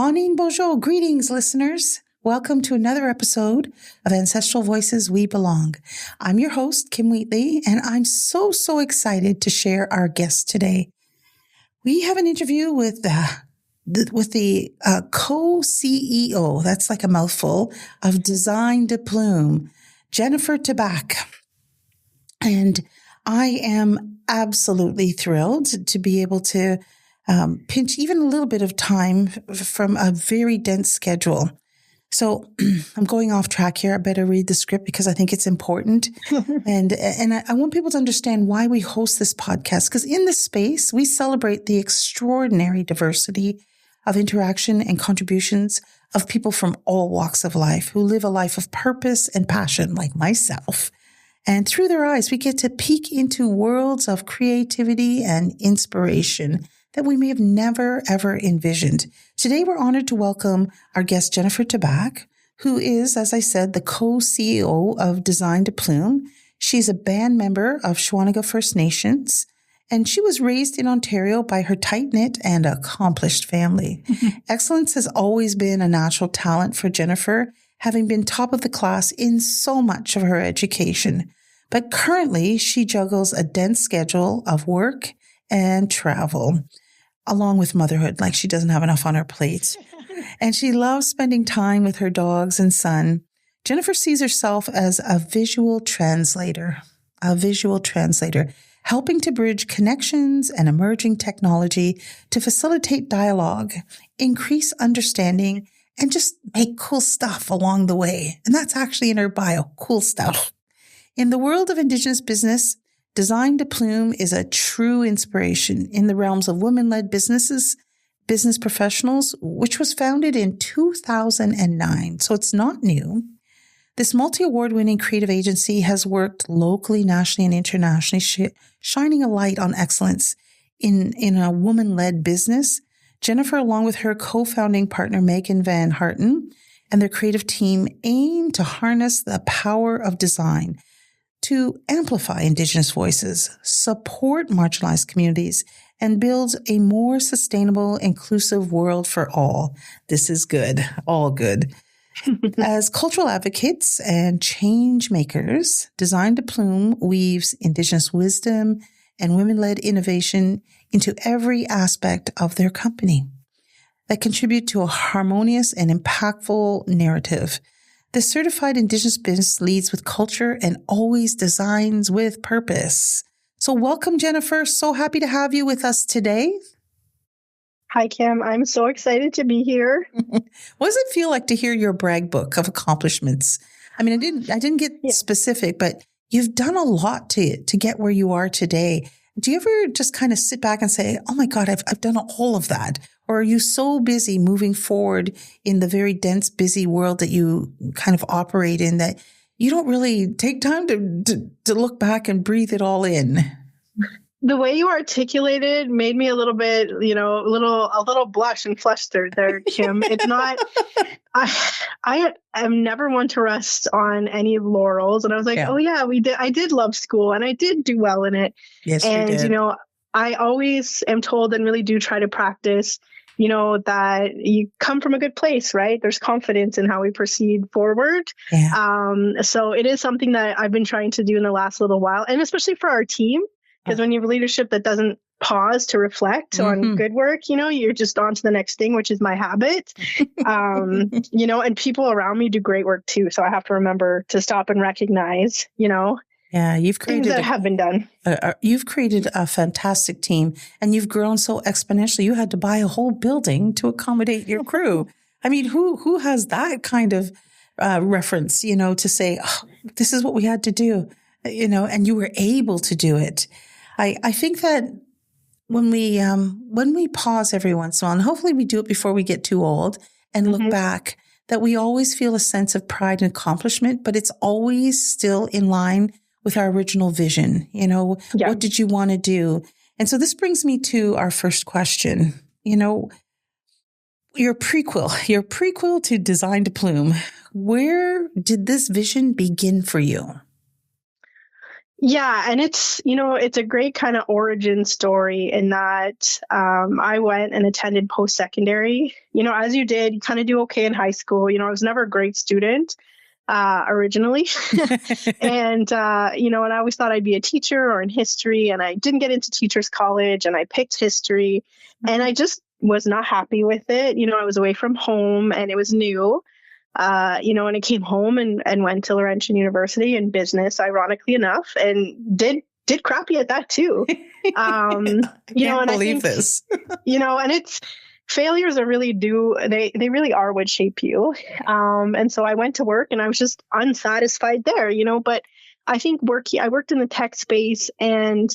Anin Bonjour, greetings, listeners. Welcome to another episode of Ancestral Voices We Belong. I'm your host, Kim Wheatley, and I'm so excited to share our guest today. We have an interview with the co-CEO, that's like a mouthful, of Design de Plume, Jennifer Taback. And I am absolutely thrilled to be able to pinch even a little bit of time from a very dense schedule. So I'm going off track here. I better read the script because I think it's important. and I want people to understand why we host this podcast, because in this space, we celebrate the extraordinary diversity of interaction and contributions of people from all walks of life who live a life of purpose and passion, like myself. And through their eyes, we get to peek into worlds of creativity and inspiration that we may have never, ever envisioned. Today, we're honored to welcome our guest, Jennifer Taback, who is, as I said, the co-CEO of Design de Plume. She's a band member of Shawanaga First Nations, and she was raised in Ontario by her tight-knit and accomplished family. Excellence has always been a natural talent for Jennifer, having been top of the class in so much of her education. But currently, she juggles a dense schedule of work and travel, along with motherhood, like she doesn't have enough on her plate. And she loves spending time with her dogs and son. Jennifer sees herself as a visual translator, helping to bridge connections and emerging technology to facilitate dialogue, increase understanding, and just make cool stuff along the way. And that's actually in her bio, cool stuff. In the world of Indigenous business, Design de Plume is a true inspiration in the realms of women-led businesses, business professionals, which was founded in 2009. So it's not new. This multi-award-winning creative agency has worked locally, nationally, and internationally, shining a light on excellence in a woman-led business. Jennifer, along with her co-founding partner, Megan Van Harten, and their creative team aim to harness the power of design to amplify Indigenous voices, support marginalized communities, and build a more sustainable, inclusive world for all. This is good, all good. As cultural advocates and change makers, Design de Plume weaves Indigenous wisdom and women-led innovation into every aspect of their company that contribute to a harmonious and impactful narrative. The certified Indigenous business leads with culture and always designs with purpose. So welcome, Jennifer. So happy to have you with us today. Hi, Kim. I'm so excited to be here. What does it feel like to hear your brag book of accomplishments? I mean, I didn't get specific, but you've done a lot to get where you are today. Do you ever just kind of sit back and say, oh my God, I've done all of that? Or are you so busy moving forward in the very dense, busy world that you kind of operate in that you don't really take time to look back and breathe it all in? The way you articulated made me a little bit, a little blush and flustered there, Kim. It's not, I am never one to rest on any laurels. And I was like, oh yeah, I did love school and I did do well in it. Yes, and, you did. I always am told and really do try to practice, that you come from a good place, right? There's confidence in how we proceed forward. Yeah. So it is something that I've been trying to do in the last little while, and especially for our team. Because when you have leadership that doesn't pause to reflect on good work, you're just on to the next thing, which is my habit. And people around me do great work too. So I have to remember to stop and recognize, Yeah, you've created things that have been done. You've created a fantastic team, and you've grown so exponentially. You had to buy a whole building to accommodate your crew. I mean, who has that kind of reference, to say, oh, this is what we had to do, and you were able to do it. I think that when we pause every once in a while, and hopefully we do it before we get too old and look back, that we always feel a sense of pride and accomplishment, but it's always still in line with our original vision. What did you want to do? And so this brings me to our first question. Your prequel to Design de Plume, where did this vision begin for you? Yeah, and it's, it's a great kind of origin story in that I went and attended post-secondary. As you did, you kind of do okay in high school. I was never a great student originally. And, and I always thought I'd be a teacher or in history, and I didn't get into teachers college, and I picked history, and I just was not happy with it. I was away from home and it was new. And I came home and went to Laurentian University in business, ironically enough, and did crappy at that too. I can't and believe I think, this. and it's failures are really they really are what shape you. And so I went to work and I was just unsatisfied there, but I think I worked in the tech space, and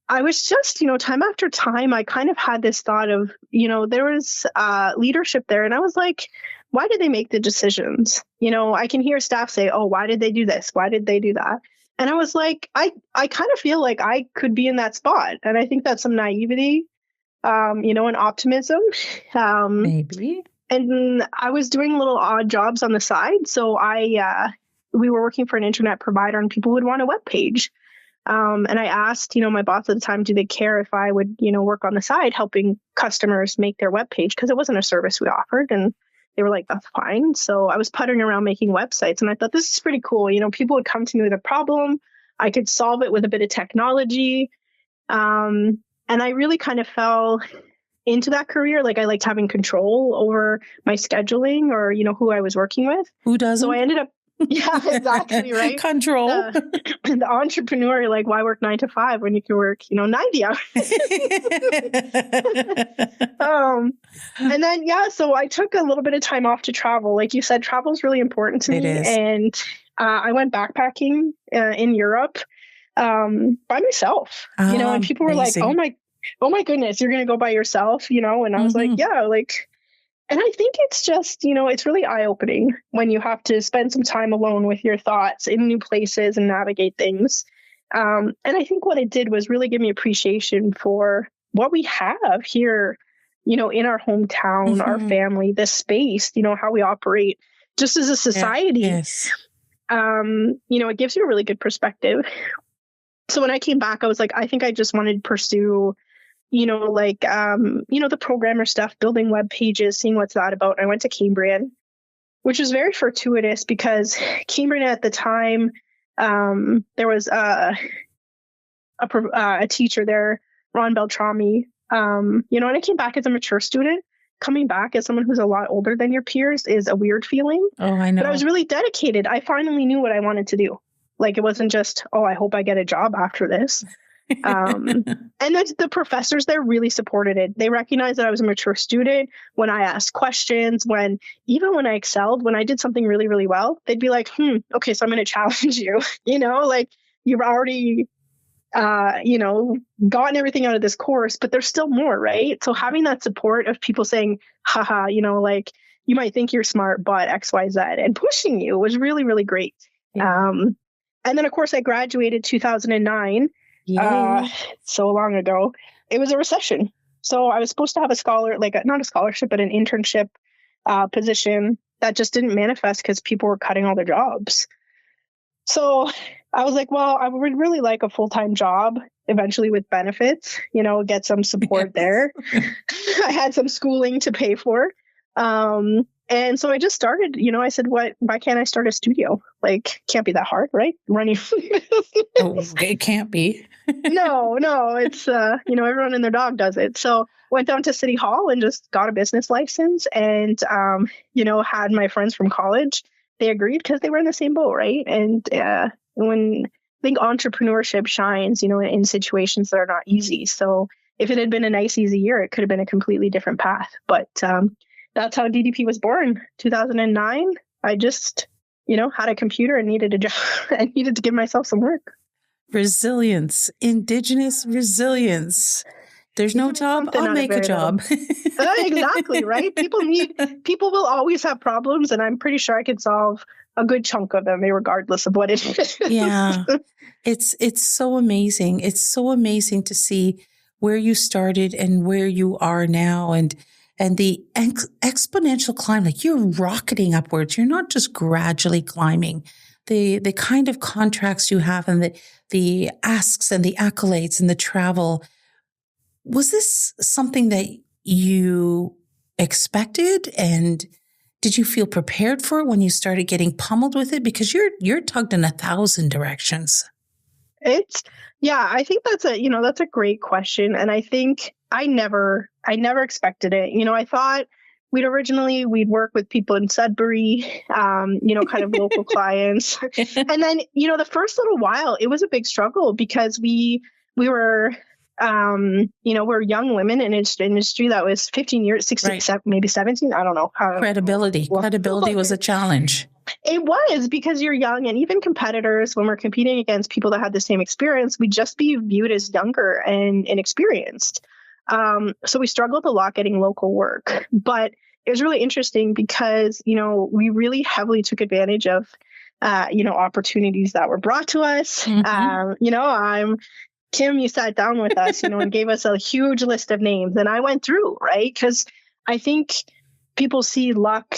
I was just, time after time, I kind of had this thought of, there was leadership there. And I was like, why did they make the decisions? I can hear staff say, oh, why did they do this? Why did they do that? And I was like, I kind of feel like I could be in that spot. And I think that's some naivety, and optimism. Maybe. And I was doing little odd jobs on the side. So we were working for an internet provider, and people would want a web page. And I asked, my boss at the time, do they care if I would, work on the side helping customers make their web page? Because it wasn't a service we offered. And they were like, that's fine. So I was puttering around making websites, and I thought, this is pretty cool. People would come to me with a problem. I could solve it with a bit of technology. And I really kind of fell into that career. Like, I liked having control over my scheduling or, who I was working with. Who doesn't? So I ended up, yeah, exactly, right? Control. The entrepreneur, like, why work 9 to 5 when you can work, 90 hours? And then, so I took a little bit of time off to travel. Like you said, travel is really important to me. And I went backpacking in Europe by myself, and people were like, oh my goodness, you're going to go by yourself, and I was like, yeah, like, and I think it's just, it's really eye-opening when you have to spend some time alone with your thoughts in new places and navigate things. And I think what it did was really give me appreciation for what we have here, in our hometown, our family, this space, how we operate just as a society. Yes. It gives you a really good perspective. So when I came back, I was like, I think I just wanted to pursue the programmer stuff, building web pages, seeing what's that about. And I went to Cambrian, which was very fortuitous because Cambrian at the time, there was a teacher there, Ron Beltrami, and I came back as a mature student. Coming back as someone who's a lot older than your peers is a weird feeling. Oh, I know. But I was really dedicated. I finally knew what I wanted to do. Like, it wasn't just, oh, I hope I get a job after this. And the professors there really supported it. They recognized that I was a mature student when I asked questions, even when I excelled, when I did something really, really well, they'd be like, okay, so I'm going to challenge you, like, you've already, gotten everything out of this course, but there's still more, right? So having that support of people saying, haha, like, you might think you're smart, but X, Y, Z, and pushing you was really, really great. Yeah. And then, of course, I graduated 2009. So long ago. It was a recession. So I was supposed to have not a scholarship, but an internship position that just didn't manifest because people were cutting all their jobs. So I was like, well, I would really like a full-time job eventually with benefits, get some support there. I had some schooling to pay for. And so I just started, I said, why can't I start a studio? Like, can't be that hard, right? Running. It can't be. No, it's, everyone and their dog does it. So went down to City Hall and just got a business license and, had my friends from college. They agreed because they were in the same boat, right? And when I think entrepreneurship shines, in situations that are not easy. So if it had been a nice, easy year, it could have been a completely different path. But that's how DDP was born. 2009, I just, had a computer and needed a job. I needed to give myself some work. Resilience, Indigenous resilience. There's no job, I'll make a job. Exactly, right? People will always have problems, and I'm pretty sure I could solve a good chunk of them, regardless of what it is. Yeah, it's so amazing. It's so amazing to see where you started and where you are now, and the exponential climb. Like, you're rocketing upwards. You're not just gradually climbing. the kind of contracts you have and the asks and the accolades and the travel, was this something that you expected? And did you feel prepared for it when you started getting pummeled with it? Because you're tugged in 1,000 directions. I think that's a great question. And I think I never expected it. I thought we'd work with people in Sudbury, kind of local clients. And then, the first little while, it was a big struggle because we were, we're young women in an industry that was 15 years, 16, right. Maybe 17. I don't know. Credibility was a challenge. It was, because you're young, and even competitors, when we're competing against people that had the same experience, we'd just be viewed as younger and inexperienced. So we struggled a lot getting local work, but it was really interesting because, we really heavily took advantage of, opportunities that were brought to us. Mm-hmm. Kim, you sat down with us, and gave us a huge list of names, and I went through, right? Because I think people see luck,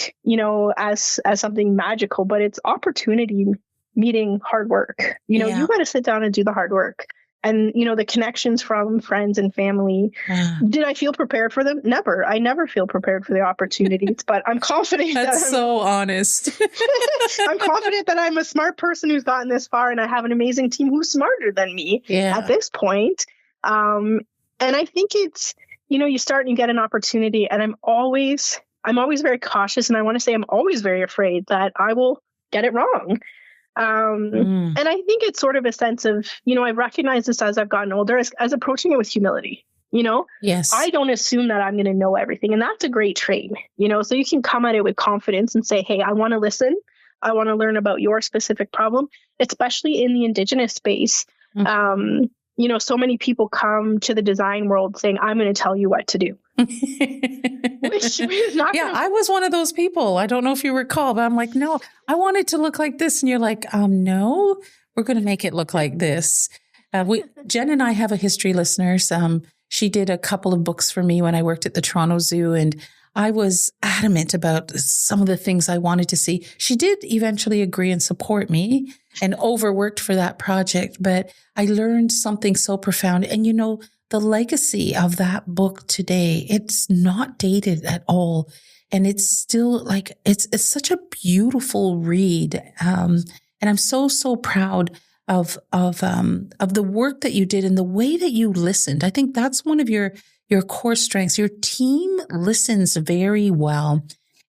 as something magical, but it's opportunity meeting hard work. You got to sit down and do the hard work. And, the connections from friends and family. Did I feel prepared for them? Never. I never feel prepared for the opportunities, but I'm confident. That's so honest. I'm confident that I'm a smart person who's gotten this far, and I have an amazing team who's smarter than me at this point. And I think it's, you start and you get an opportunity, and I'm always very cautious, and I want to say I'm always very afraid that I will get it wrong. And I think it's sort of a sense of, I recognize this as I've gotten older, as approaching it with humility. Yes. I don't assume that I'm going to know everything, and that's a great trait, so you can come at it with confidence and say, hey, I want to listen. I want to learn about your specific problem, especially in the Indigenous space. Mm-hmm. So many people come to the design world saying, I'm going to tell you what to do. Which is not I was one of those people. I don't know if you recall, but I'm like, no, I want it to look like this. And you're like, no, we're going to make it look like this. Jen and I have a history, listeners. She did a couple of books for me when I worked at the Toronto Zoo, and I was adamant about some of the things I wanted to see. She did eventually agree and support me and overworked for that project, but I learned something so profound. And the legacy of that book today, it's not dated at all. And it's still like, it's such a beautiful read. And I'm so, so proud of the work that you did and the way that you listened. I think that's one of your core strengths. Your team listens very well,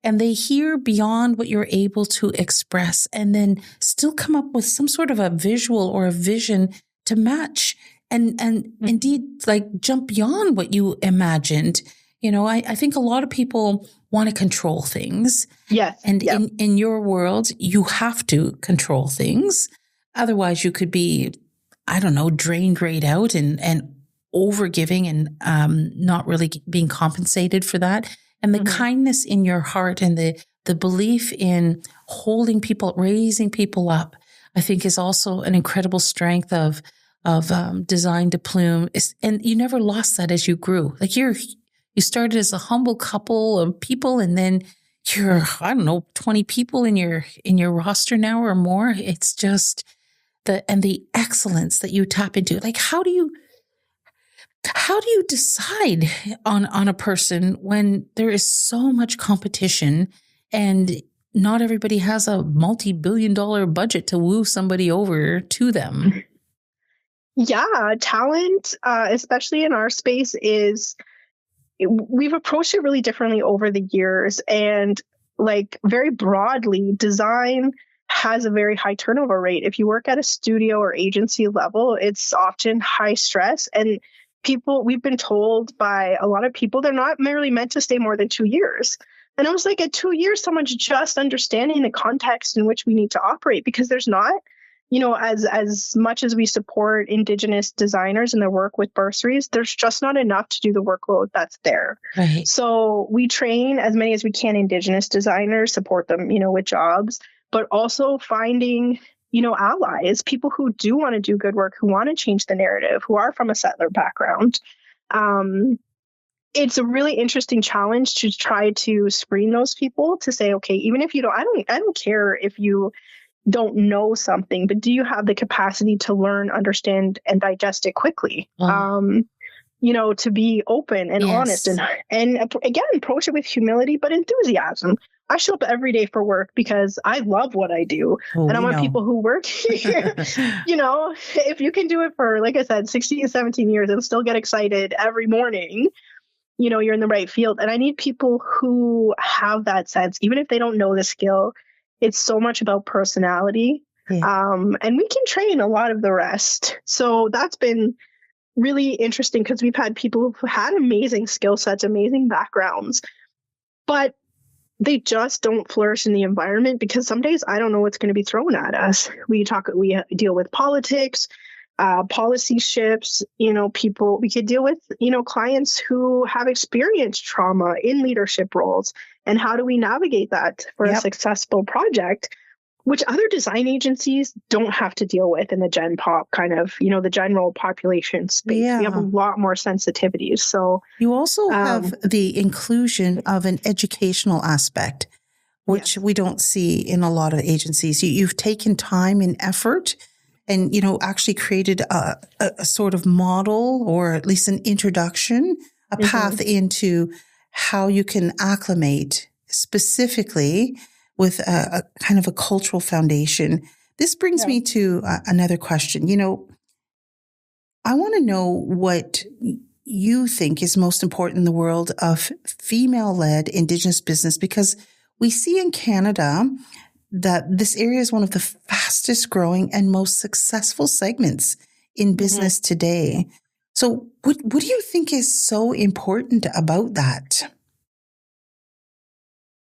and they hear beyond what you're able to express, and then still come up with some sort of a visual or a vision to match and indeed like jump beyond what you imagined. I think a lot of people want to control things. Yes. And in your world, you have to control things. Otherwise you could be, I don't know, drained right out and over giving and not really being compensated for that. And the kindness in your heart and the belief in holding people, raising people up, I think is also an incredible strength of Design de Plume. And you never lost that as you grew. Like you started as a humble couple of people, and then you're, 20 people in your roster now or more. It's just the excellence that you tap into. Like, how do you decide on a person when there is so much competition and not everybody has a multi-billion-dollar budget to woo somebody over to them? Yeah, talent, especially in our space, we've approached it really differently over the years. And like very broadly, design has a very high turnover rate. If you work at a studio or agency level, it's often high stress. And we've been told by a lot of people, they're not merely meant to stay more than 2 years. And I was like, at 2 years, someone's just understanding the context in which we need to operate, because there's not, as much as we support Indigenous designers and their work with bursaries, there's just not enough to do the workload that's there. Right. So we train as many as we can Indigenous designers, support them, with jobs, but also finding allies, people who do want to do good work, who want to change the narrative, who are from a settler background. It's a really interesting challenge to try to screen those people to say, okay, even if you don't, I don't care if you, don't know something, but do you have the capacity to learn, understand, and digest it quickly? To be open and honest and again, approach it with humility, but enthusiasm. I show up every day for work because I love what I do. And I want people who work here, if you can do it for, like I said, 16, 17 years and still get excited every morning, you're in the right field. And I need people who have that sense, even if they don't know the skill. It's so much about personality. And we can train a lot of the rest. So that's been really interesting because we've had people who've had amazing skill sets, amazing backgrounds, but they just don't flourish in the environment because some days I don't know what's going to be thrown at us. We deal with politics, policy shifts, people, we could deal with, clients who have experienced trauma in leadership roles. And how do we navigate that for a successful project, which other design agencies don't have to deal with in the Gen Pop kind of, the general population space. We have a lot more sensitivities. So you also have the inclusion of an educational aspect, which we don't see in a lot of agencies. You've taken time and effort and, actually created a sort of model or at least an introduction, a path into how you can acclimate specifically with a kind of a cultural foundation. This brings me to another question. I want to know what you think is most important in the world of female-led Indigenous business, because we see in Canada that this area is one of the fastest growing and most successful segments in business today. So what do you think is so important about that?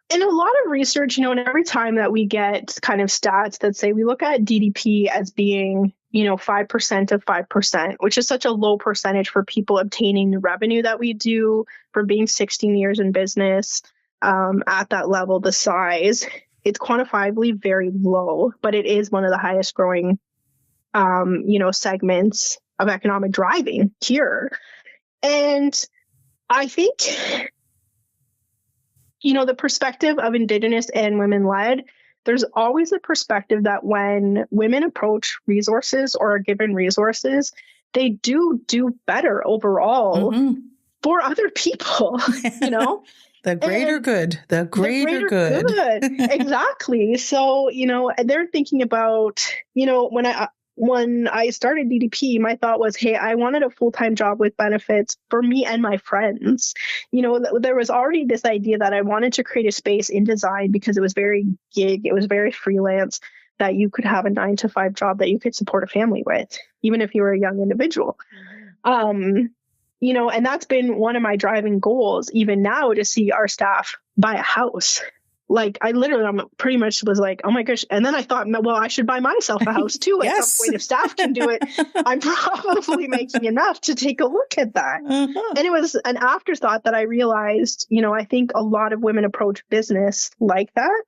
In a lot of research, and every time that we get kind of stats that say we look at DDP as being, 5% of 5%, which is such a low percentage for people obtaining the revenue that we do for being 16 years in business at that level, the size, it's quantifiably very low, but it is one of the highest growing, segments of economic driving here. And I think the perspective of Indigenous and women-led, there's always a perspective that when women approach resources or are given resources, they do better overall for other people, The greater good. The greater good. Exactly. So, they're thinking about, when I started DDP, my thought was, hey, I wanted a full-time job with benefits for me and my friends. There was already this idea that I wanted to create a space in design because it was very gig, it was very freelance, that you could have a 9-to-5 job that you could support a family with, even if you were a young individual. And that's been one of my driving goals, even now, to see our staff buy a house. Like I'm pretty much was like, oh my gosh. And then I thought, well, I should buy myself a house too. At some point, if staff can do it, I'm probably making enough to take a look at that. And it was an afterthought that I realized, I think a lot of women approach business like that.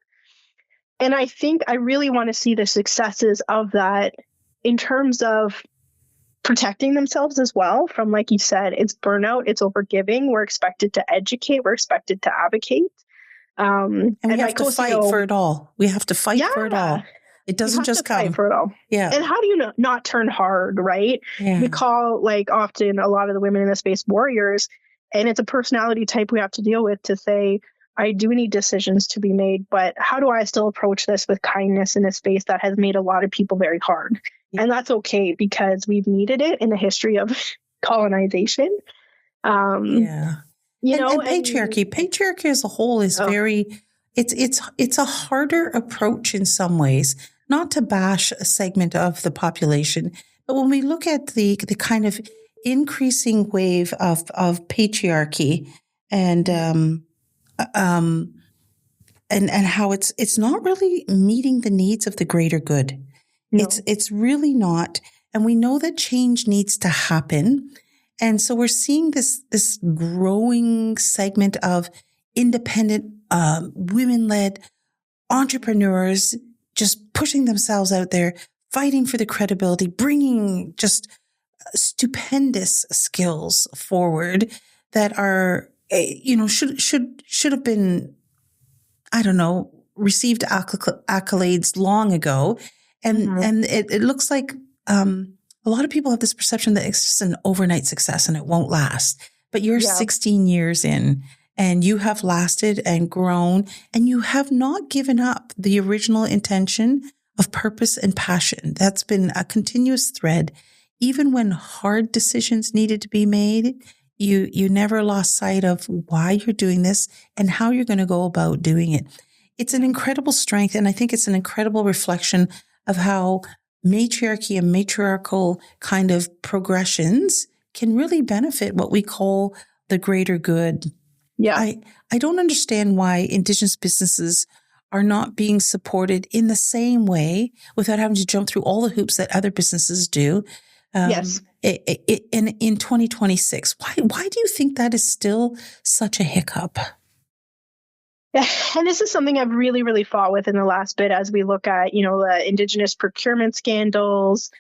And I think I really want to see the successes of that in terms of protecting themselves as well from, like you said, it's burnout, it's overgiving. We're expected to educate, we're expected to advocate. And we have to fight for it all. We have to fight for it all. It doesn't just come. Fight for it all. Yeah. And how do you not turn hard, right? Yeah. We call, often a lot of the women in the space warriors, and it's a personality type we have to deal with to say, I do need decisions to be made, but how do I still approach this with kindness in a space that has made a lot of people very hard? Yeah. And that's okay because we've needed it in the history of colonization. And patriarchy as a whole is it's a harder approach in some ways, not to bash a segment of the population, but when we look at the kind of increasing wave of patriarchy and how it's not really meeting the needs of the greater good. No. It's really not. And we know that change needs to happen. And so we're seeing this growing segment of independent, women-led entrepreneurs just pushing themselves out there, fighting for the credibility, bringing just stupendous skills forward that are, should have been, received accolades long ago. And it looks like a lot of people have this perception that it's just an overnight success and it won't last. But you're 16 years in and you have lasted and grown and you have not given up the original intention of purpose and passion. That's been a continuous thread. Even when hard decisions needed to be made, you never lost sight of why you're doing this and how you're going to go about doing it. It's an incredible strength. And I think it's an incredible reflection of how matriarchy and matriarchal kind of progressions can really benefit what we call the greater good. Yeah. I don't understand why Indigenous businesses are not being supported in the same way without having to jump through all the hoops that other businesses do. Yes. In 2026, why do you think that is still such a hiccup? And this is something I've really, really fought with in the last bit as we look at, the Indigenous procurement scandals,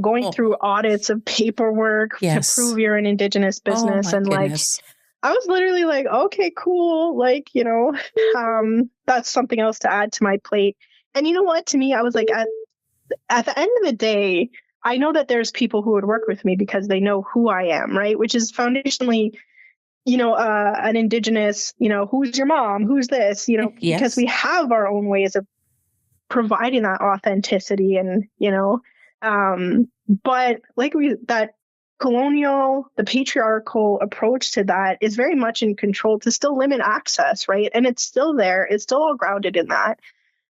going through audits of paperwork to prove you're an Indigenous business. And goodness. I was literally like, okay, cool. That's something else to add to my plate. And you know what? To me, I was like, at the end of the day, I know that there's people who would work with me because they know who I am, right? Which is foundationally, an Indigenous, who's your mom? Who's this? Because we have our own ways of providing that authenticity and, but that colonial, the patriarchal approach to that is very much in control to still limit access, right? And it's still there. It's still all grounded in that.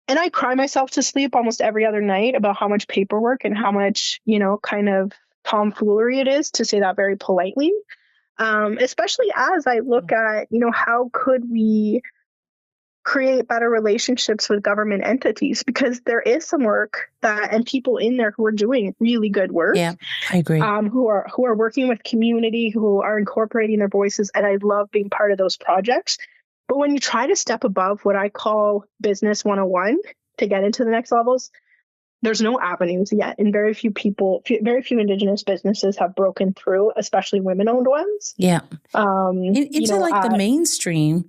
And I cry myself to sleep almost every other night about how much paperwork and how much, kind of tomfoolery it is, to say that very politely. Especially as I look at, how could we create better relationships with government entities, because there is some work and people in there who are doing really good work. Yeah, I agree. Who are working with community, who are incorporating their voices. And I love being part of those projects. But when you try to step above what I call business 101 to get into the next levels, there's no avenues yet. And very few Indigenous businesses have broken through, especially women-owned ones. Yeah. Into the mainstream.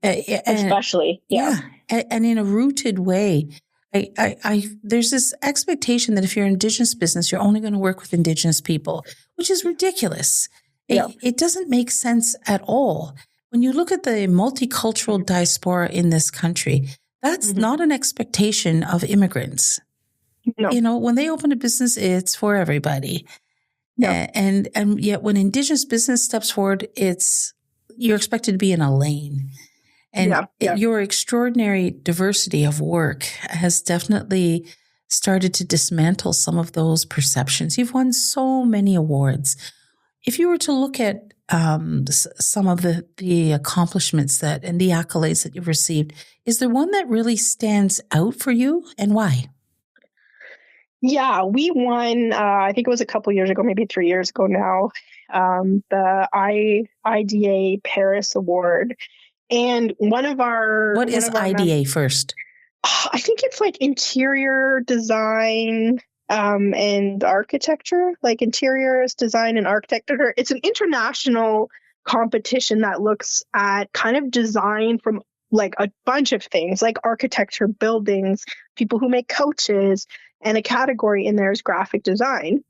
Especially. Yeah. And in a rooted way. There's this expectation that if you're an Indigenous business, you're only going to work with Indigenous people, which is ridiculous. Yeah. It doesn't make sense at all. When you look at the multicultural diaspora in this country, that's not an expectation of immigrants. No. When they open a business, it's for everybody. Yeah. And yet when Indigenous business steps forward, you're expected to be in a lane. And your extraordinary diversity of work has definitely started to dismantle some of those perceptions. You've won so many awards. If you were to look at some of the accomplishments and the accolades that you've received, is there one that really stands out for you, and why? Yeah, we won, I think it was a couple years ago, maybe 3 years ago now, the IDA Paris Award. And What is IDA first? I think it's like interior design and architecture, like interiors design and architecture. It's an international competition that looks at kind of design from like a bunch of things, like architecture, buildings, people who make couches, and a category in there is graphic design.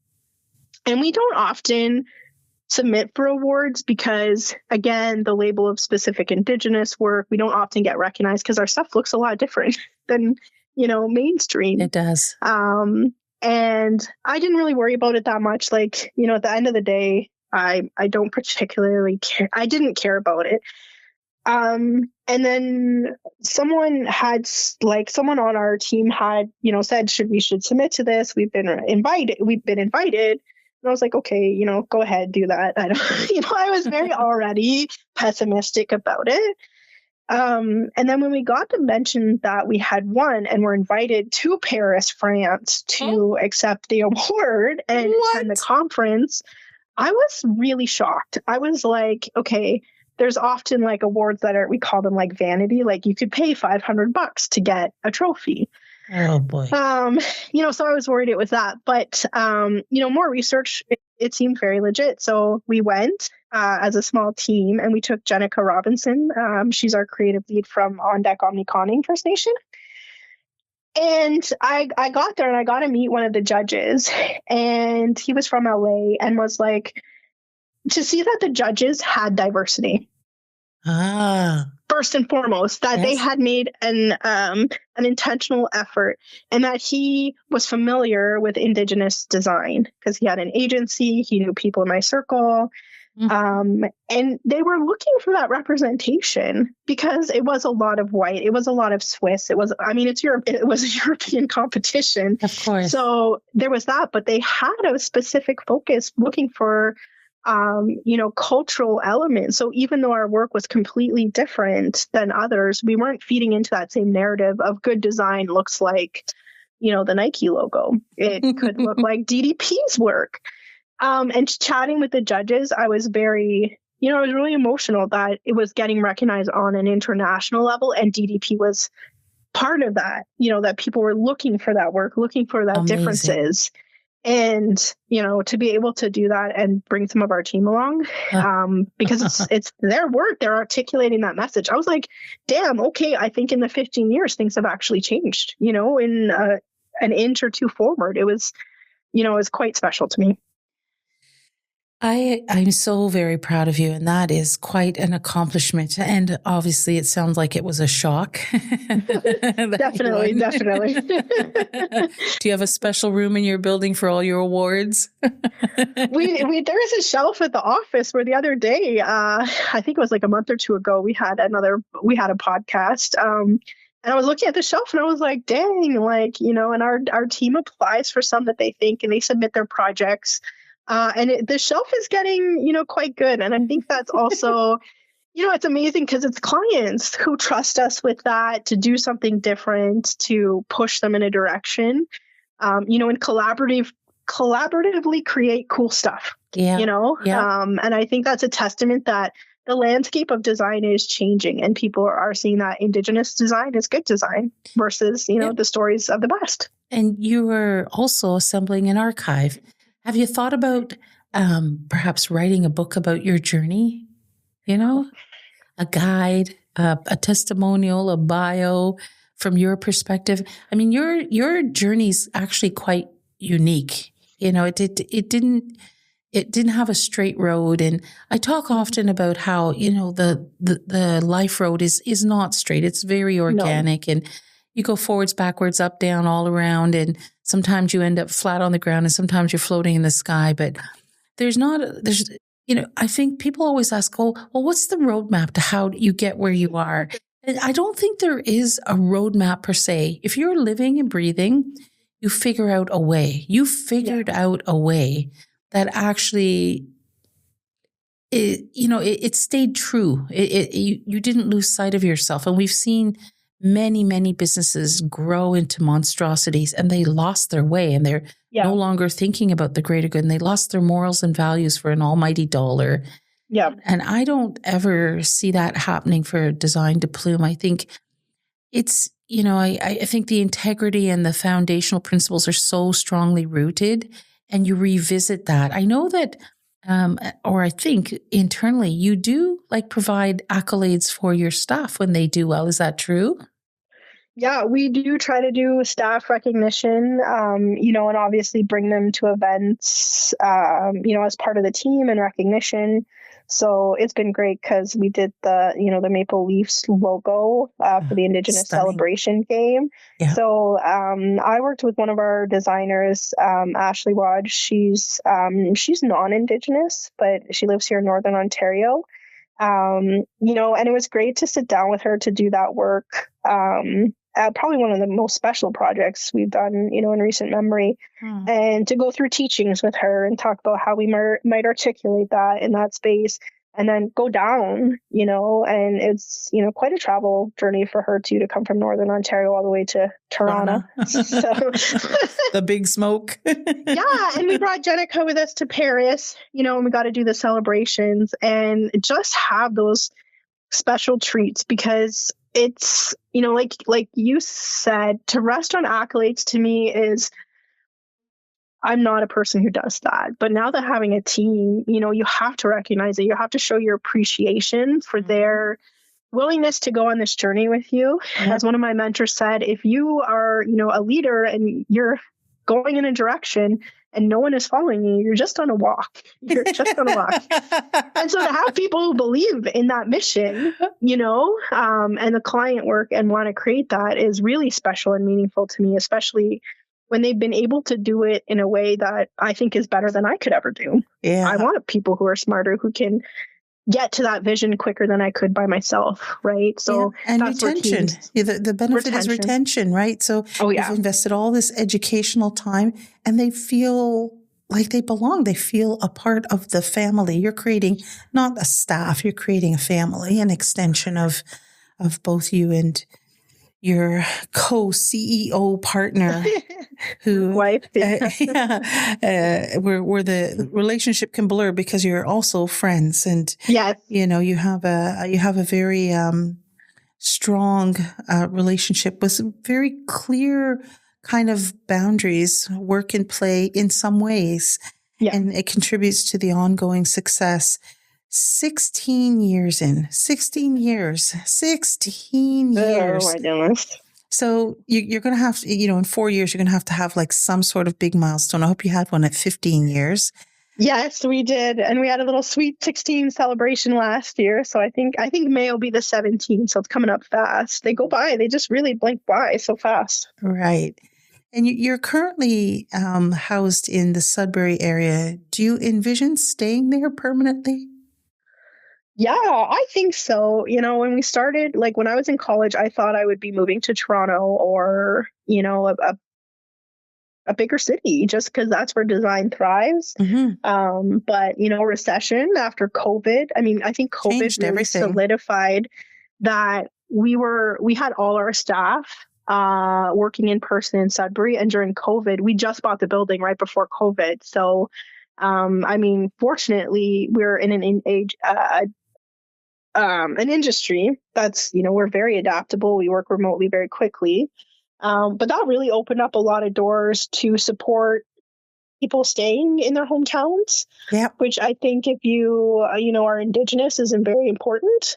And we don't often submit for awards because, again, the label of specific Indigenous work, we don't often get recognized because our stuff looks a lot different than, mainstream. It does. And I didn't really worry about it that much. Like, at the end of the day, I don't particularly care. I didn't care about it. And then someone on our team had, said, we should submit to this. We've been invited. And I was like, okay, go ahead, do that. I don't, I was very already pessimistic about it. And then when we got to mention that we had won and were invited to Paris, France to accept the award and attend the conference, I was really shocked. I was like, okay, there's often like awards we call them like vanity, like you could pay $500 to get a trophy. Oh boy. So I was worried it was that, but, more research, it seemed very legit. So we went as a small team and we took Jennifer Robinson. She's our creative lead from On Deck Omniconning First Nation. And I got there and I got to meet one of the judges, and he was from LA and was like, to see that the judges had diversity. First and foremost, that they had made an intentional effort, and that he was familiar with Indigenous design because he had an agency, he knew people in my circle. And they were looking for that representation because it was a lot of white. It was a lot of Swiss. It was a European competition. Of course. So there was that, but they had a specific focus looking for, cultural elements. So even though our work was completely different than others, we weren't feeding into that same narrative of good design looks like, the Nike logo. It could look like DDP's work. And chatting with the judges, I was very, I was really emotional that it was getting recognized on an international level, and DDP was part of that, that people were looking for that work, looking for that differences. And, to be able to do that and bring some of our team along, because it's their work, they're articulating that message. I was like, damn, okay, I think in the 15 years, things have actually changed, in an inch or two forward. It was quite special to me. I'm so very proud of you, and that is quite an accomplishment. And obviously, it sounds like it was a shock. Definitely. Do you have a special room in your building for all your awards? we there is a shelf at the office where the other day, I think it was like a month or two ago, we had a podcast. And I was looking at the shelf and I was like, dang, and our team applies for some that they think, and they submit their projects. And the shelf is getting, quite good. And I think that's also, it's amazing because it's clients who trust us with that to do something different, to push them in a direction, and collaboratively create cool stuff, and I think that's a testament that the landscape of design is changing, and people are seeing that Indigenous design is good design versus, the stories of the best. And you are also assembling an archive. Have you thought about perhaps writing a book about your journey? A guide, a testimonial, a bio from your perspective. I mean, your journey's actually quite unique. It didn't have a straight road, and I talk often about how the life road is not straight. It's very organic, and you go forwards, backwards, up, down, all around, and sometimes you end up flat on the ground and sometimes you're floating in the sky. But I think people always ask, well, what's the roadmap to how you get where you are? And I don't think there is a roadmap per se. If you're living and breathing, you figure out a way. You figured out a way that actually, it stayed true. You didn't lose sight of yourself. And we've seen many, many businesses grow into monstrosities, and they lost their way, and they're no longer thinking about the greater good, and they lost their morals and values for an almighty dollar. Yeah. And I don't ever see that happening for Design de Plume. I think it's, I think the integrity and the foundational principles are so strongly rooted, and you revisit that. I know that, or I think internally, you do provide accolades for your staff when they do well. Is that true? Yeah, we do try to do staff recognition, and obviously bring them to events, as part of the team and recognition. So it's been great because we did the Maple Leafs logo for the Indigenous celebration game. Yeah. So I worked with one of our designers, Ashley Wadge. She's non-Indigenous, but she lives here in Northern Ontario. And it was great to sit down with her to do that work. Probably one of the most special projects we've done, in recent memory, and to go through teachings with her and talk about how we might articulate that in that space, and then go down, and it's, quite a travel journey for her to come from Northern Ontario all the way to Toronto. So the big smoke. Yeah. And we brought Jenica with us to Paris, and we got to do the celebrations and just have those special treats, because it's, like you said, to rest on accolades to me is, I'm not a person who does that. But now that having a team, you have to recognize it. You have to show your appreciation for their willingness to go on this journey with you. Yep. As one of my mentors said, if you are, a leader and you're going in a direction and no one is following you, you're just on a walk. You're just on a walk. And so to have people who believe in that mission, and the client work and want to create that is really special and meaningful to me, especially when they've been able to do it in a way that I think is better than I could ever do. Yeah. I want people who are smarter, who can get to that vision quicker than I could by myself, right? So and that's retention. The benefit is retention, right? So you've invested all this educational time and they feel like they belong. They feel a part of the family. You're creating not a staff, you're creating a family, an extension of both you and your co-CEO partner who wife. Where the relationship can blur because you're also friends, and yes, you have a very strong relationship with some very clear kind of boundaries, work and play in some ways, and it contributes to the ongoing success. 16 years. Oh my goodness. So you're going to have to, in 4 years, you're going to have like some sort of big milestone. I hope you had one at 15 years. Yes, we did. And we had a little sweet 16 celebration last year. So I think May will be the 17th. So it's coming up fast. They go by. They just really blink by so fast. Right. And you're currently housed in the Sudbury area. Do you envision staying there permanently? Yeah, I think so. When we started, like when I was in college, I thought I would be moving to Toronto or, a bigger city just because that's where design thrives. Mm-hmm. But, recession after COVID, I think COVID changed really everything. Solidified that we had all our staff working in person in Sudbury. And during COVID, we just bought the building right before COVID. So, fortunately, we're in an industry that's, we're very adaptable. We work remotely very quickly. But that really opened up a lot of doors to support people staying in their hometowns, which I think if you, are Indigenous is very important,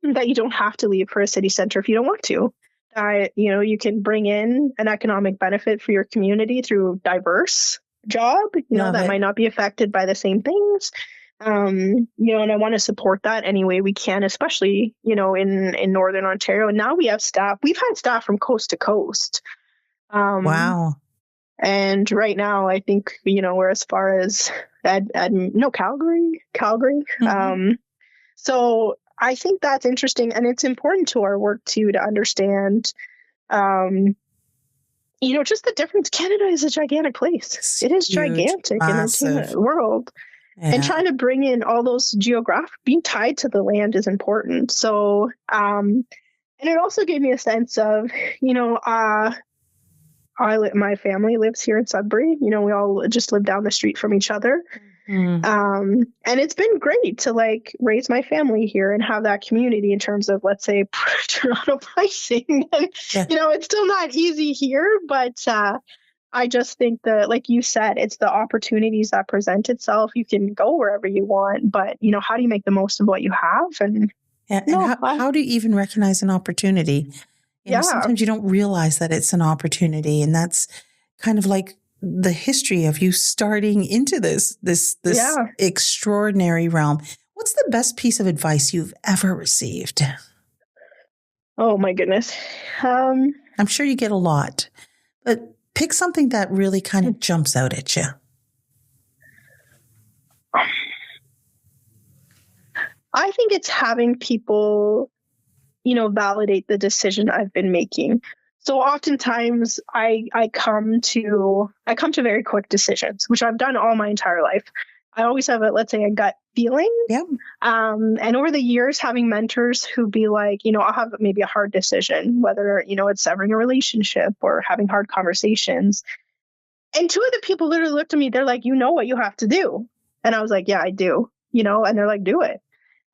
that you don't have to leave for a city center if you don't want to. You can bring in an economic benefit for your community through diverse job, that might not be affected by the same things. And I want to support that any way we can, especially, in Northern Ontario. And now we have staff. We've had staff from coast to coast. Wow. And right now, I think, we're as far as Calgary. Mm-hmm. So I think that's interesting. And it's important to our work, too, to understand, just the difference. Canada is a gigantic place. It is gigantic massive. In the world. Yeah. And trying to bring in all those being tied to the land is important. So, and it also gave me a sense of, my family lives here in Sudbury. We all just live down the street from each other. Mm. And it's been great to raise my family here and have that community in terms of, let's say, Toronto pricing. And, it's still not easy here, but, I just think that, like you said, it's the opportunities that present itself. You can go wherever you want, but, how do you make the most of what you have? And how do you even recognize an opportunity? Sometimes you don't realize that it's an opportunity. And that's kind of like the history of you starting into this extraordinary realm. What's the best piece of advice you've ever received? Oh, my goodness. I'm sure you get a lot, but pick something that really kind of jumps out at you. I think it's having people, validate the decision I've been making. So oftentimes I come to very quick decisions, which I've done all my entire life. I always have a gut feeling. Yeah. And over the years, having mentors who be like, I'll have maybe a hard decision, whether, it's severing a relationship or having hard conversations. And two of the people literally looked at me. They're like, what you have to do. And I was like, yeah, I do, and they're like, do it.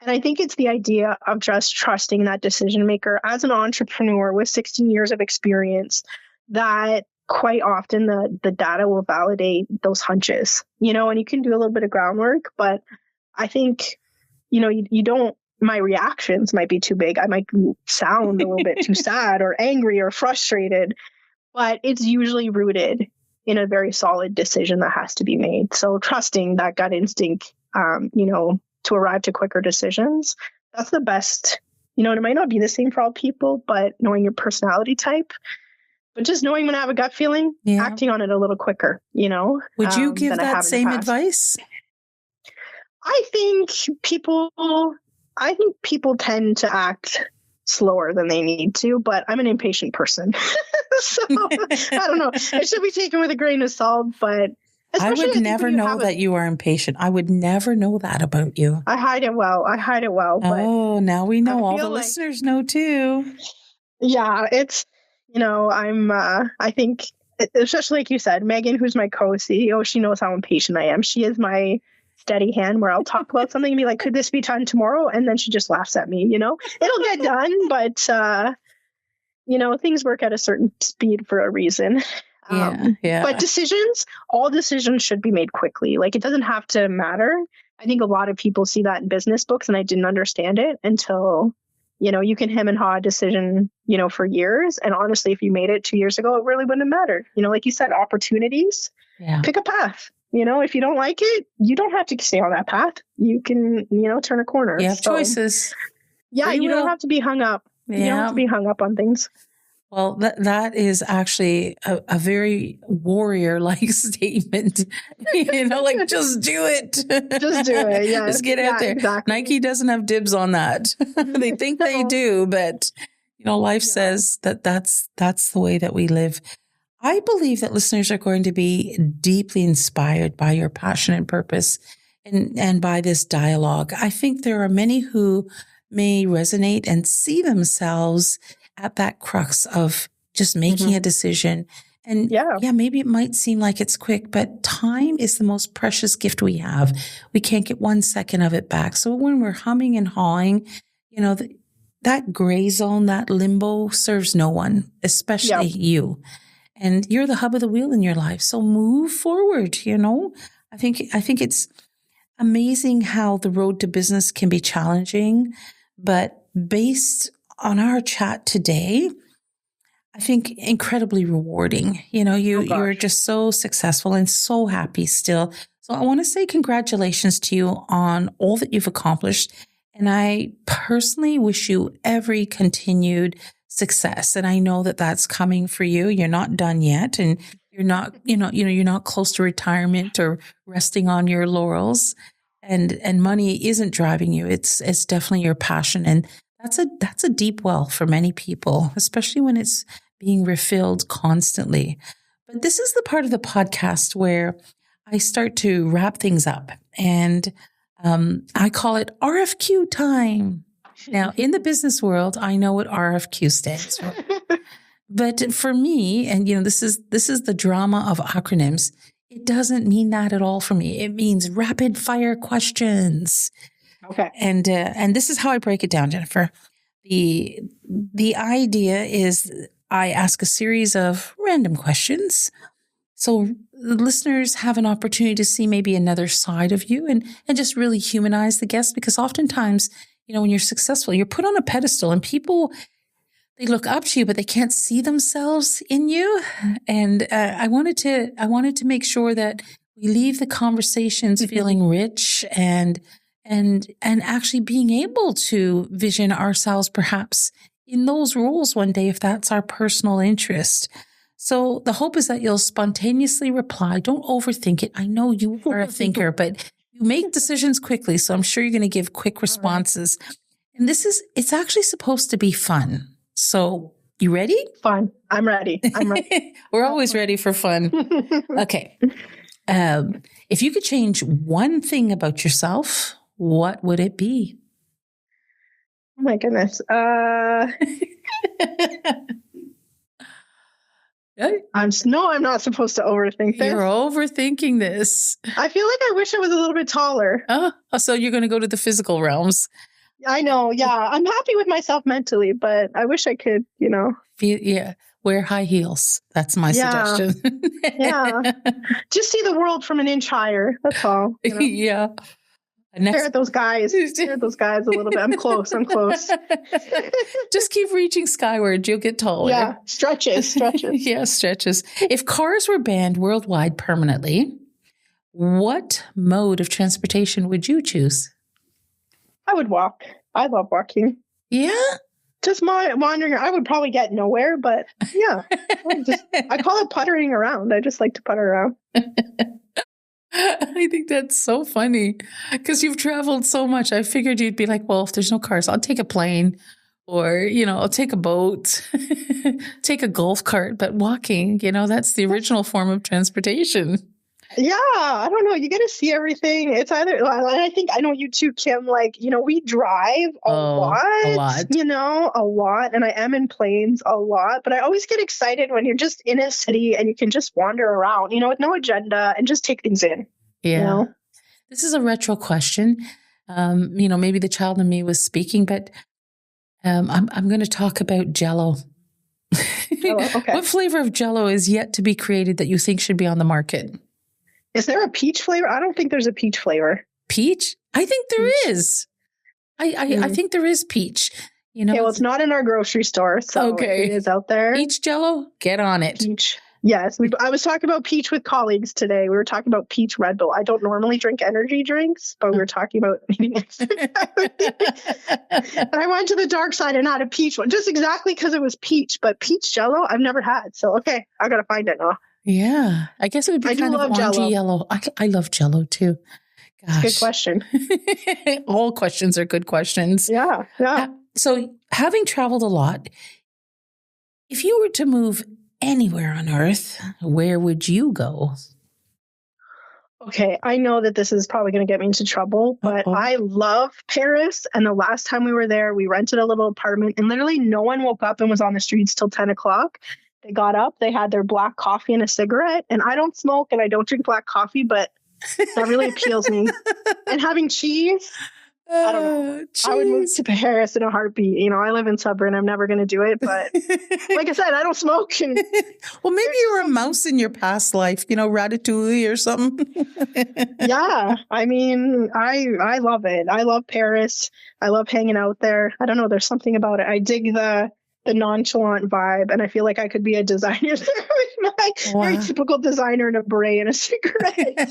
And I think it's the idea of just trusting that decision maker as an entrepreneur with 16 years of experience, that quite often the data will validate those hunches, and you can do a little bit of groundwork, but I think, you don't my reactions might be too big. I might sound a little bit too sad or angry or frustrated, but it's usually rooted in a very solid decision that has to be made. So trusting that gut instinct, to arrive to quicker decisions, that's the best. It might not be the same for all people, but knowing your personality type, but just knowing when I have a gut feeling, acting on it a little quicker, Would you give that same advice? I think people tend to act slower than they need to, but I'm an impatient person. So I don't know. It should be taken with a grain of salt, but I would never know that you are impatient. I would never know that about you. I hide it well. Oh, now we know. All the listeners know too. Yeah, it's, I think, especially like you said, Megan, who's my co-CEO, she knows how impatient I am. She is my steady hand where I'll talk about something and be like, could this be done tomorrow? And then she just laughs at me, it'll get done, but, things work at a certain speed for a reason. But all decisions should be made quickly. Like, it doesn't have to matter. I think a lot of people see that in business books, and I didn't understand it until, you can hem and haw a decision, for years. And honestly, if you made it 2 years ago, it really wouldn't have mattered. Like you said, opportunities, pick a path. If you don't like it, you don't have to stay on that path. You can, turn a corner. You have choices. Yeah, you don't have to be hung up. You don't have to be hung up on things. Well, that is actually a very warrior-like statement. Like, just do it. Just do it, yeah. Just get out there. Exactly. Nike doesn't have dibs on that. They think they do, but, life says that's the way that we live. I believe that listeners are going to be deeply inspired by your passion and purpose and by this dialogue. I think there are many who may resonate and see themselves at that crux of just making a decision. And maybe it might seem like it's quick, but time is the most precious gift we have. We can't get 1 second of it back. So when we're humming and hawing, that gray zone, that limbo serves no one, especially you. And you're the hub of the wheel in your life. So move forward, I think it's amazing how the road to business can be challenging, but based on our chat today, I think incredibly rewarding. You're just so successful and so happy still. So I want to say congratulations to you on all that you've accomplished. And I personally wish you every continued success. And I know that that's coming for you. You're not done yet. And you're not, you're not close to retirement or resting on your laurels. And money isn't driving you. It's definitely your passion. And that's a deep well for many people, especially when it's being refilled constantly. But this is the part of the podcast where I start to wrap things up, and I call it RFQ time. Now, in the business world, I know what RFQ stands for, but for me, and this is the drama of acronyms. It doesn't mean that at all for me. It means rapid fire questions. Okay. And this is how I break it down, Jennifer. The idea is I ask a series of random questions. So the listeners have an opportunity to see maybe another side of you and just really humanize the guest, because oftentimes, when you're successful, you're put on a pedestal and people, they look up to you, but they can't see themselves in you. And I wanted to make sure that we leave the conversations feeling rich and actually being able to vision ourselves perhaps in those roles one day, if that's our personal interest. So the hope is that you'll spontaneously reply. Don't overthink it. I know you are a thinker, but you make decisions quickly. So I'm sure you're going to give quick responses. Right. And it's actually supposed to be fun. So you ready? Fun. I'm ready. We're always ready for fun. Okay. If you could change one thing about yourself, what would it be? Oh my goodness. I'm not supposed to overthink this. You're overthinking this. I feel like I wish I was a little bit taller. Oh, so you're going to go to the physical realms. I know. Yeah. I'm happy with myself mentally, but I wish I could, Wear high heels. That's my suggestion. Yeah. Just see the world from an inch higher. That's all. Yeah. Stare at those guys. Stare at those guys a little bit. I'm close. Just keep reaching skyward. You'll get taller. Yeah. Stretches. Yeah, stretches. If cars were banned worldwide permanently, what mode of transportation would you choose? I would walk. I love walking. Yeah? Just wandering. I would probably get nowhere, but yeah. I call it puttering around. I just like to putter around. I think that's so funny because you've traveled so much. I figured you'd be like, well, if there's no cars, I'll take a plane or, I'll take a boat, take a golf cart. But walking, that's the original form of transportation. Yeah, I don't know. You get to see everything. It's either, I think I know you too, Kim, we drive a lot. A lot. And I am in planes a lot, but I always get excited when you're just in a city and you can just wander around, with no agenda and just take things in. Yeah. This is a retro question. Maybe the child in me was speaking, but I'm going to talk about Jell-O. Oh, okay. What flavor of Jell-O is yet to be created that you think should be on the market? Is there a peach flavor? I don't think there's a peach flavor. Peach? I think there is. I think there is peach. Okay, well, it's not in our grocery store, so okay. It is out there. Peach Jell-O? Get on it. Peach. Yes. I was talking about peach with colleagues today. We were talking about peach Red Bull. I don't normally drink energy drinks, but we were talking about eating it. And I went to the dark side and had a peach one, just exactly because it was peach. But peach Jell-O, I've never had. So, okay, I got to find it now. Yeah, I guess it would be kind of orangey yellow. I love Jell-O too. Gosh. Good question. All questions are good questions. Yeah. So having traveled a lot, if you were to move anywhere on Earth, where would you go? Okay, I know that this is probably going to get me into trouble, but I love Paris. And the last time we were there, we rented a little apartment and literally no one woke up and was on the streets till 10 o'clock. They got up, they had their black coffee and a cigarette. And I don't smoke and I don't drink black coffee, but that really appeals me. And having cheese, I don't know. Cheese. I would move to Paris in a heartbeat. I live in Sudbury. I'm never going to do it. But like I said, I don't smoke. Well, maybe you were a mouse in your past life, Ratatouille or something. Yeah. I mean, I love it. I love Paris. I love hanging out there. I don't know. There's something about it. I dig the nonchalant vibe, and I feel like I could be a designer there with my very typical designer in a beret and a cigarette.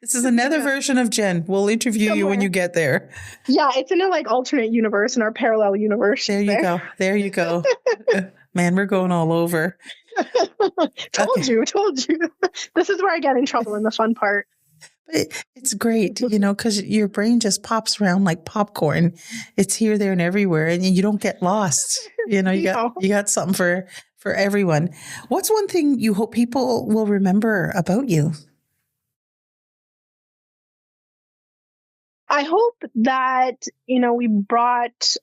This is another version of Jen. We'll interview you when you get there. Yeah, it's in a alternate universe, in our parallel universe. There you go. Man, we're going all over. Told you. This is where I get in trouble in the fun part. It's great, because your brain just pops around like popcorn. It's here, there, and everywhere, and you don't get lost. You got something for everyone. What's one thing you hope people will remember about you? I hope that, we brought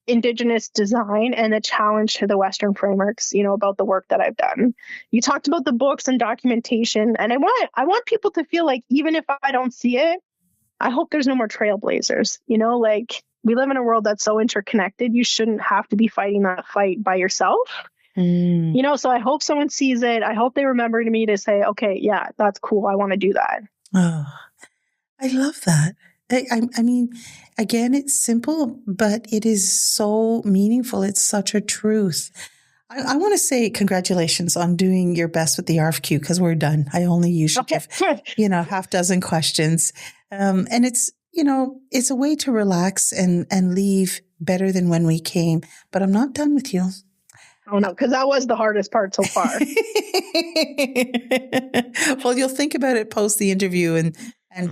Indigenous design and the challenge to the Western frameworks, about the work that I've done. You talked about the books and documentation, and I want people to feel like even if I don't see it, I hope there's no more trailblazers. We live in a world that's so interconnected. You shouldn't have to be fighting that fight by yourself. So I hope someone sees it. I hope they remember me to say, okay, yeah, that's cool. I want to do that. Oh, I love that. I mean, again, it's simple, but it is so meaningful. It's such a truth. I want to say congratulations on doing your best with the RFQ because we're done. I only usually give, half dozen questions. And it's, it's a way to relax and leave better than when we came. But I'm not done with you. Oh, no, because that was the hardest part so far. Well, you'll think about it post the interview and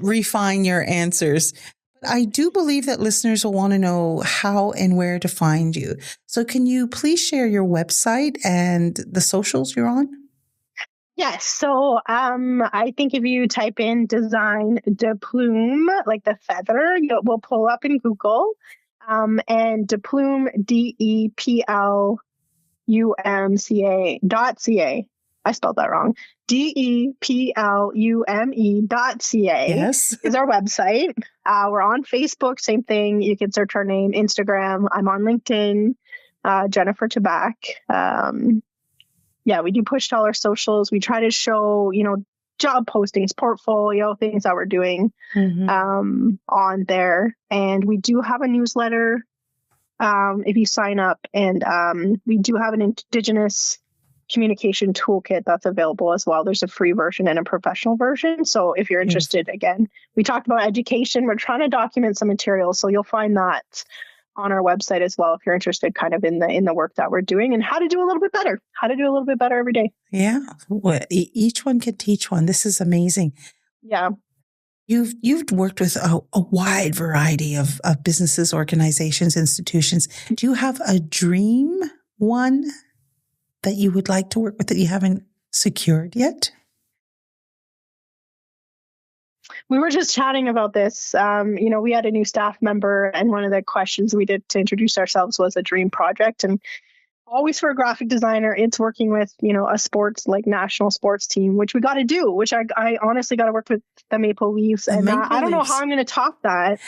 refine your answers. But I do believe that listeners will want to know how and where to find you. So can you please share your website and the socials you're on? Yes. So I think if you type in Design de Plume, like the feather, we'll pull up in Google. And de Plume, DEPLUMCA.ca. I spelled that wrong. DEPLUME.ca is our website. We're on Facebook, same thing. You can search our name, Instagram. I'm on LinkedIn, Jennifer Taback. We do push to all our socials. We try to show, job postings, portfolio, things that we're doing on there. And we do have a newsletter if you sign up, and we do have an Indigenous communication toolkit that's available as well. There's a free version and a professional version. So if you're interested, again, we talked about education. We're trying to document some material, so you'll find that on our website as well if you're interested kind of in the work that we're doing and how to do a little bit better every day. Yeah. Well, each one can teach one. This is amazing. Yeah. You've worked with a wide variety of businesses, organizations, institutions. Do you have a dream one that you would like to work with that you haven't secured yet? We were just chatting about this. We had a new staff member, and one of the questions we did to introduce ourselves was a dream project. And always for a graphic designer, it's working with, a sports, like national sports team, which we got to do, which I honestly got to work with the Maple Leafs. And I don't know how I'm going to top that.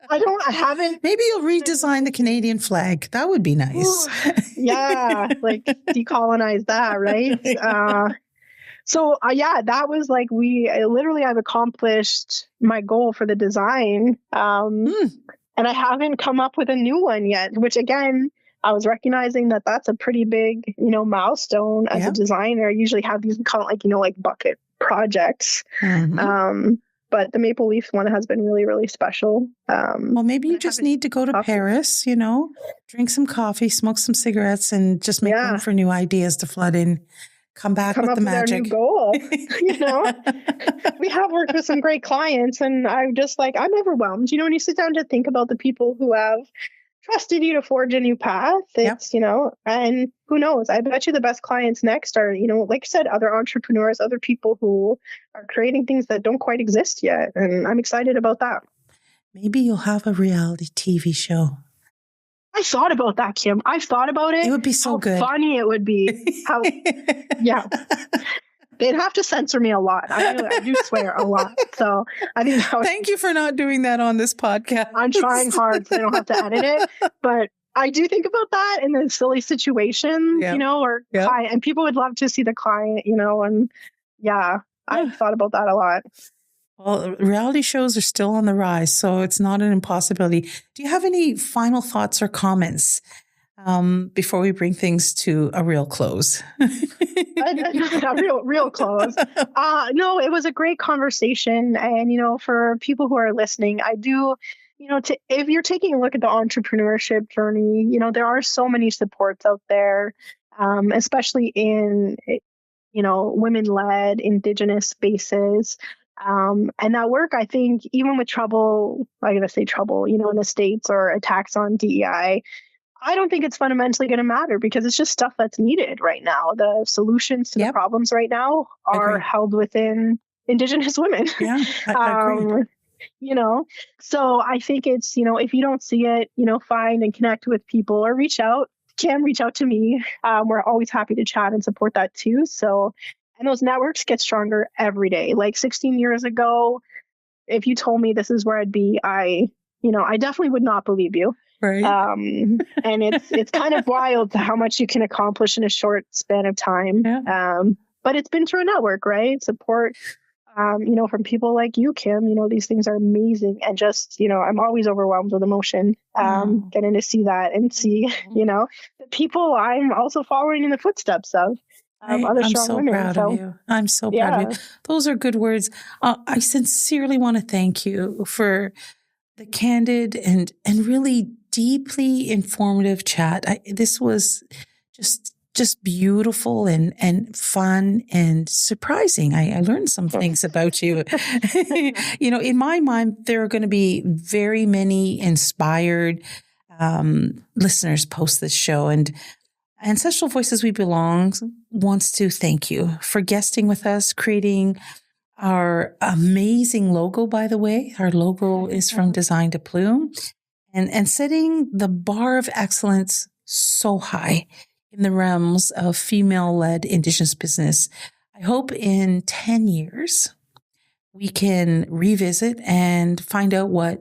I haven't. Maybe you'll redesign the Canadian flag. That would be nice. Yeah. Like decolonize that. Right. So that was like, I've accomplished my goal for the design. And I haven't come up with a new one yet, which again, I was recognizing that that's a pretty big, milestone as a designer. I usually have these kind of like bucket projects. But the Maple Leaf one has been really, really special. Well, maybe you just need to go to Paris, drink some coffee, smoke some cigarettes, and just make room for new ideas to flood in. Come back with the magic. Our new goal. We have worked with some great clients, and I'm just like, I'm overwhelmed. When you sit down to think about the people who have trusted you to forge a new path, it's, and who knows? I bet you the best clients next are, like I said, other entrepreneurs, other people who are creating things that don't quite exist yet. And I'm excited about that. Maybe you'll have a reality TV show. I thought about that, Kim. I've thought about it. It would be so good. How funny it would be. They'd have to censor me a lot. I do swear a lot. So I think Thank you for not doing that on this podcast. I'm trying hard so I don't have to edit it. But I do think about that in the silly situations, and people would love to see the client, and I've thought about that a lot. Well, reality shows are still on the rise, so it's not an impossibility. Do you have any final thoughts or comments before we bring things to a real close? A real close. No, it was a great conversation. And, for people who are listening, I do, if you're taking a look at the entrepreneurship journey, there are so many supports out there, especially in, women-led Indigenous spaces. And that work, I think, even with trouble, in the States or attacks on DEI, I don't think it's fundamentally going to matter because it's just stuff that's needed right now. The solutions to the problems right now are held within Indigenous women. Yeah, I So I think it's, if you don't see it, find and connect with people or reach out to me. We're always happy to chat and support that too. So, and those networks get stronger every day. Like 16 years ago, if you told me this is where I'd be, I definitely would not believe you. Right. And it's kind of wild to how much you can accomplish in a short span of time. Yeah. But it's been through a network, right? Support, from people like you, Kim, these things are amazing. And just, I'm always overwhelmed with emotion, getting to see that and see, the people I'm also following in the footsteps of. Other I'm strong so women. proud of you. I'm so proud of you. Those are good words. I sincerely want to thank you for the candid and really deeply informative chat. This was just beautiful and fun and surprising. I learned some things about you. In my mind, there are going to be very many inspired listeners post this show, and Ancestral Voices We Belong wants to thank you for guesting with us, creating our amazing logo, by the way. Our logo is from Design de Plume, and setting the bar of excellence so high in the realms of female-led Indigenous business. I hope in 10 years we can revisit and find out what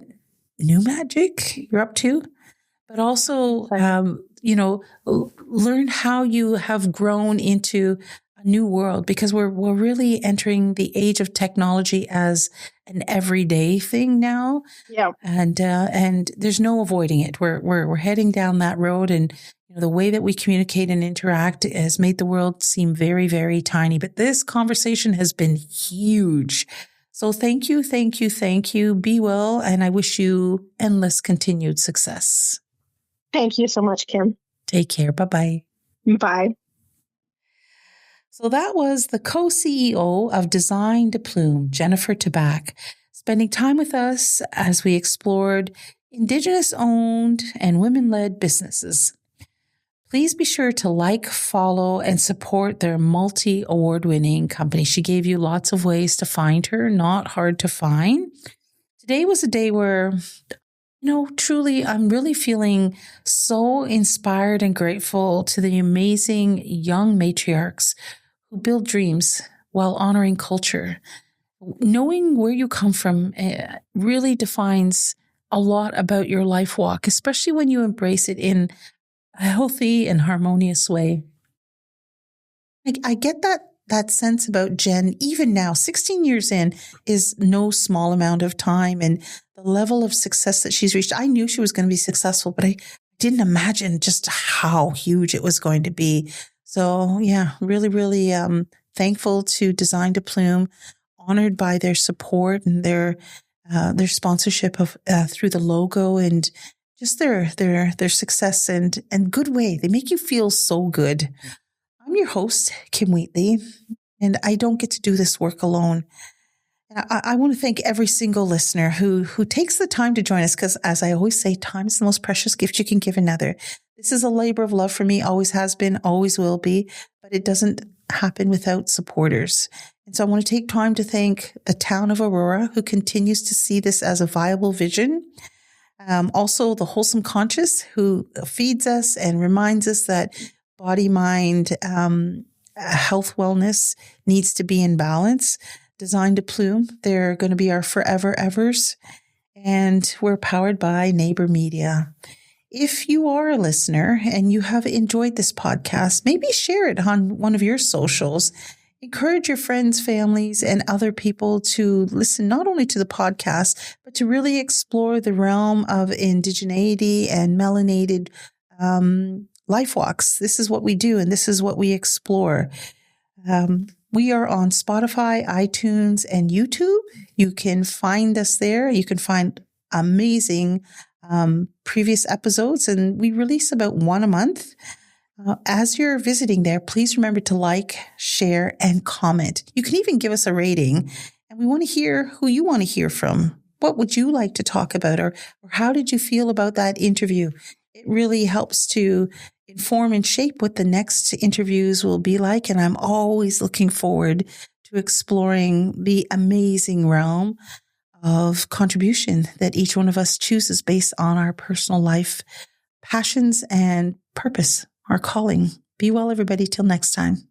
new magic you're up to, but also learn how you have grown into a new world, because we're really entering the age of technology as an everyday thing now. Yeah. And there's no avoiding it. We're heading down that road, and the way that we communicate and interact has made the world seem very, very tiny. But this conversation has been huge. So thank you, thank you, thank you. Be well, and I wish you endless continued success. Thank you so much, Kim. Take care. Bye-bye. Bye. So that was the co-CEO of Design de Plume, Jennifer Taback, spending time with us as we explored Indigenous-owned and women-led businesses. Please be sure to like, follow, and support their multi-award-winning company. She gave you lots of ways to find her, not hard to find. Today was a day where, truly, I'm really feeling so inspired and grateful to the amazing young matriarchs who build dreams while honoring culture. Knowing where you come from really defines a lot about your life walk, especially when you embrace it in a healthy and harmonious way. I get that sense about Jen, even now, 16 years in, is no small amount of time, and the level of success that she's reached. I knew she was going to be successful, but I didn't imagine just how huge it was going to be. So yeah, really, really thankful to Design de Plume, honored by their support and their sponsorship of through the logo, and just their success and good way. They make you feel so good. I'm your host, Kim Wheatley, and I don't get to do this work alone. And I want to thank every single listener who takes the time to join us, because as I always say, time is the most precious gift you can give another. This is a labor of love for me, always has been, always will be, but it doesn't happen without supporters. And so I want to take time to thank the town of Aurora, who continues to see this as a viable vision. Also, the Wholesome Conscious, who feeds us and reminds us that body, mind, health, wellness needs to be in balance. Design de Plume, they're going to be our forever evers. And we're powered by Neighbor Media. If you are a listener and you have enjoyed this podcast, maybe share it on one of your socials. Encourage your friends, families, and other people to listen not only to the podcast, but to really explore the realm of indigeneity and melanated life walks. This is what we do, and this is what we explore. We are on Spotify, iTunes, and YouTube. You can find us there. You can find amazing previous episodes, and we release about one a month. As you're visiting there, please remember to like, share, and comment. You can even give us a rating, and we want to hear who you want to hear from. What would you like to talk about, or how did you feel about that interview? It really helps to inform and shape what the next interviews will be like, and I'm always looking forward to exploring the amazing realm of contribution that each one of us chooses based on our personal life, passions, and purpose, our calling. Be well, everybody. Till next time.